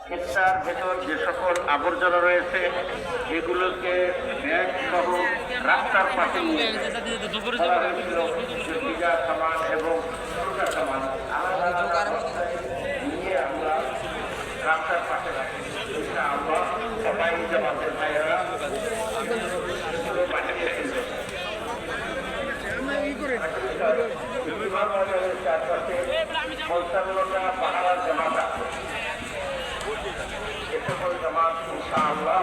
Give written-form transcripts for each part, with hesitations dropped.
ক্ষেতটার ভেতর যে সকল আবর্জনা রয়েছে এগুলোকে ব্যাগ সহ রাস্তার পাশে নিয়ে ফেলা হয়েছিল। ভিজা সামান এবং শুকনা সামান আলাদা আলাদা অবস্থায় নিয়ে আমরা রাস্তার পাশে রাখি। এটা আমরা সবাই জামাতের ভাইয়েরা চারপাশে পঞ্চান্নটা পাহাড়ার জামাত আছে। এ সকল জামাত ইনশাআল্লাহ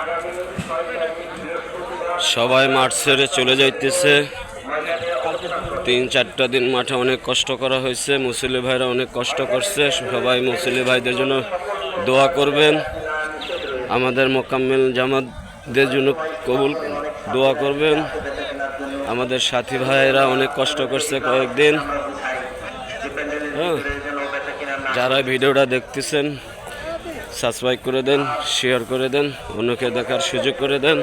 আগামী 6 তারিখ বৃহস্পতিবার সবাই মাঠ ছেড়ে চলে যাইতেছে। ময়দানে অবস্থান করবে। 3-4টা দিন মাঠে অনেক কষ্ট করা হয়েছে, মুসল্লি ভাইরা অনেক কষ্ট করছে। সবাই মুসল্লি ভাইদের জন্য দোয়া করবেন, আমাদের মোকাম্মেল জামাতদের জন্য কবুল দোয়া করবেন। আমাদের সাথী ভাইয়েরা অনেক কষ্ট করছে কয়েকদিন। হ্যাঁ, যারা ভিডিওটা দেখতেছেন সাবস্ক্রাইব করে দেন, শেয়ার করে দেন, অন্যকে দেখার সুযোগ করে দেন।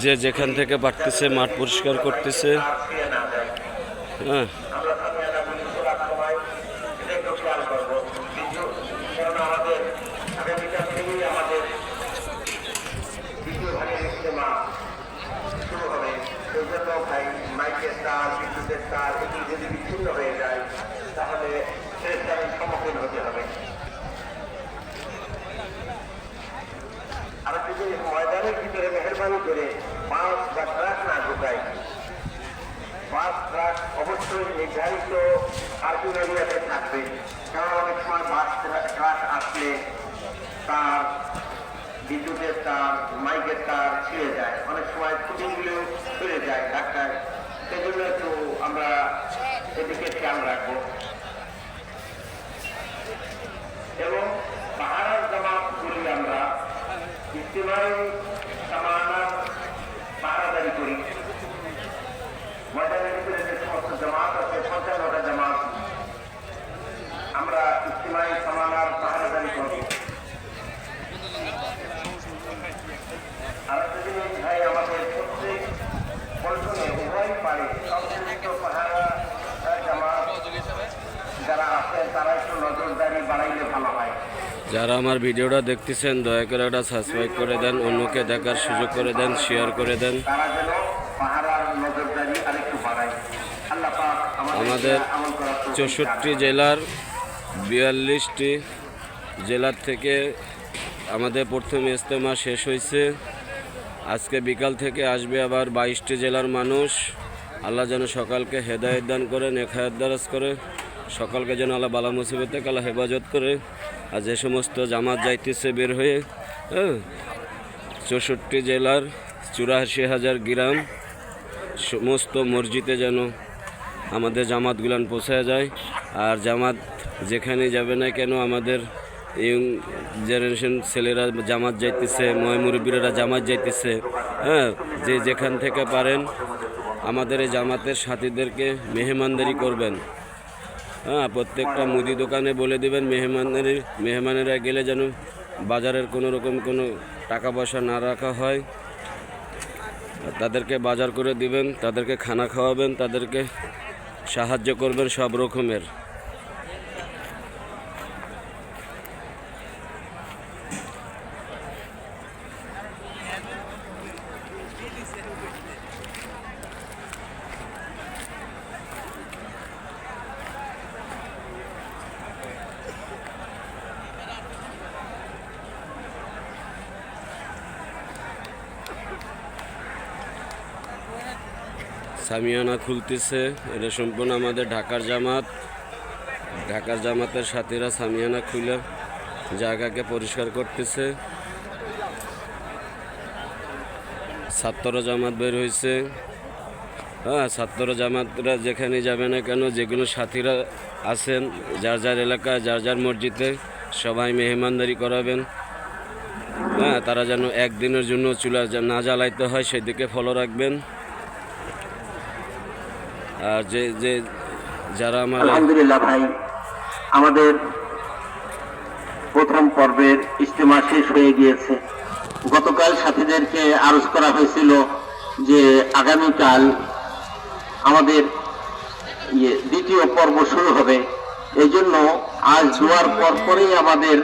যে যেখান থেকে পারতেছে মাঠ পরিষ্কার করতেছে। হ্যাঁ, বিদ্যুতের তার এটি যদি বিচ্ছিন্ন হয়ে যায় তাহলে সেটার সম্মুখীন হতে হবে। আর যদি ময়দানের ভিতরে মেহরবানি করে বাস বা ট্রাক না ঢুকায়, বাস ট্রাক অবশ্যই নির্ধারিত পার্কিং এরিয়াতে থাকবে। কারণ অনেক সময় বাস ট্রাক আসলে তার বিদ্যুতের তার মাইকের তার ছিঁড়ে যায়, অনেক সময় ফুটিংগুলো ছিঁড়ে যায় ধাক্কায়। সেজন্য একটু আমরা এদিকে খেয়াল রাখবো এবং পাহাড়ের জামাতগুলি আমরা ইস্তেমাই সামানার পাহারাদারি করি। ময়দানের ভিতরে যে সমস্ত জামাত আছে 55টা জামাত আমরা ইস্তেমাই সামানার পাহারাদারি করব। আর একটা জিনিস ভাই, আমাদের প্রত্যেক পল্টনে উভয় পারে সংশ্লিষ্ট পাহারা জামাত যারা আছেন তারা একটু নজরদারি বাড়াইলে ভালো হয়। যারা আমার ভিডিওটা দেখতেছেন দয়া করে একটা সাবস্ক্রাইব করে দেন, অন্যকে দেখার সুযোগ করে দেন, শেয়ার করে দেন। তারা যেন পাহারার নজরদারি আরেকটু বাড়ায়। আল্লাহ পাক আমাদের 64 জেলার 42টি জেলার থেকে আমাদের প্রথম ইজতেমা শেষ হয়েছে। আজকে বিকাল থেকে আসবে আবার 22টি জেলার মানুষ। আল্লাহ যেন সকালকে হেদায়েত দান করে, নেক হায়াত দারাজ করে, সকালকে যেন আল্লাহ বালা মুসিবত থেকে আল্লাহ হেফাজত করে। আর যে সমস্ত জামাত যাইতেছে বের হয়ে, 64 জেলার 84,000 গ্রাম সমস্ত মসজিদে যেন আমাদের জামাতগুলান পৌঁছায় যায়। আর জামাত যেখানে যাবে না কেন আমাদের ইয়ং জেনারেশন ছেলেরা জামাত যাইতেছে, মুরব্বীরা জামাত যাইতেছে। হ্যাঁ, যে যেখান থেকে পারেন আমাদের এই জামাতের সাথীদেরকে মেহমানদারি করবেন। হ্যাঁ, প্রত্যেকটা মুদি দোকানে বলে দেবেন মেহমানেরা গেলে যেন বাজারের কোনো রকম কোনো টাকা পয়সা না রাখা হয়। তাদেরকে বাজার করে দিবেন, তাদেরকে খানা খাওয়াবেন, তাদেরকে সাহায্য করবেন সব রকমের। সামিয়ানা খুলতেছে, এটা সম্পূর্ণ আমাদের ঢাকার জামাতের সাথীরা সামিয়ানা খুলে জায়গাকে পরিষ্কার করতেছে। ছাত্র জামাত বের হয়েছে। হ্যাঁ, ছাত্র জামাতরা যেখানে যাবে না কেন, যেগুলো সাথীরা আছেন যার যার এলাকায় যার যার মসজিদে সবাই মেহমানদারি করাবেন। হ্যাঁ, তারা যেন একদিনের জন্য চুলা না জ্বালাইতে হয় সেদিকে ফলো রাখবেন। আর যে যারা আমার আলহামদুলিল্লাহ ভাই, আমাদের প্রথম পর্বের ইজতেমা শেষ হয়ে গিয়েছে। গতকাল সাথীদেরকে আরজ করা হয়েছিল যে আগামীকাল আমাদের দ্বিতীয় পর্ব শুরু হবে। এই জন্য আজ দোয়ার পর পরেই আমাদের